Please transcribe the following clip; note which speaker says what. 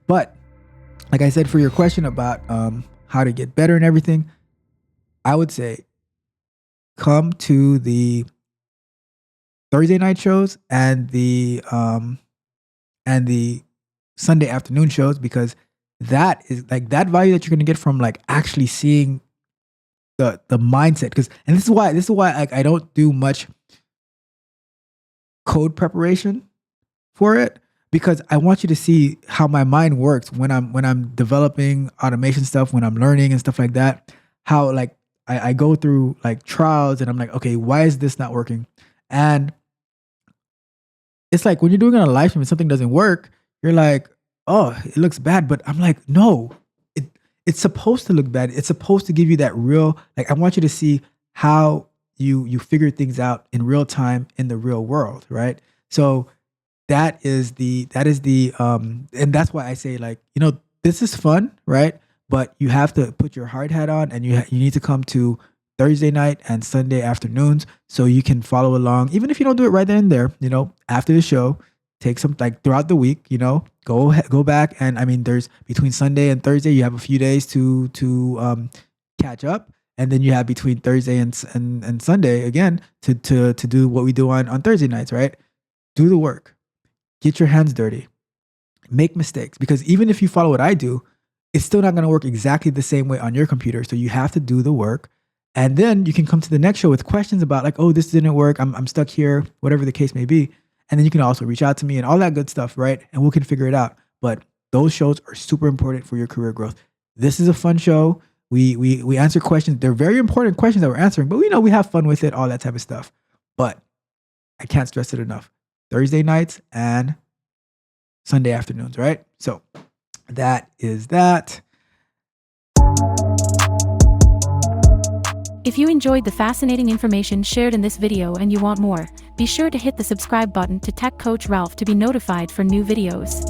Speaker 1: But like I said, for your question about how to get better and everything, I would say come to the Thursday night shows and the Sunday afternoon shows, because that is like that value that you're gonna get from like actually seeing the mindset. Because and this is why like I don't do much code preparation for it, because I want you to see how my mind works when I'm developing automation stuff, when I'm learning and stuff like that. How like I go through like trials and I'm like, okay, why is this not working? And it's like when you're doing it on a live stream and something doesn't work, you're like, oh, it looks bad. But I'm like, no, it's supposed to look bad. It's supposed to give you that real, like I want you to see how you figure things out in real time in the real world, right? So that is the and that's why I say, like, this is fun, right? But you have to put your hard hat on, and you need to come to Thursday night and Sunday afternoons so you can follow along. Even if you don't do it right then and there, after the show, take some, like, throughout the week, go back. And I mean, there's between Sunday and Thursday, you have a few days to catch up. And then you have between Thursday and Sunday again to do what we do on Thursday nights, right? Do the work, get your hands dirty, make mistakes, because even if you follow what I do, it's still not going to work exactly the same way on your computer. So you have to do the work. And then you can come to the next show with questions about, like, oh, this didn't work, I'm stuck here, whatever the case may be. And then you can also reach out to me and all that good stuff, right? And we can figure it out. But those shows are super important for your career growth. This is a fun show. We answer questions. They're very important questions that we're answering, but we have fun with it, all that type of stuff. But I can't stress it enough. Thursday nights and Sunday afternoons, right? So that is that.
Speaker 2: If you enjoyed the fascinating information shared in this video and you want more, be sure to hit the subscribe button to Tech Coach Ralph to be notified for new videos.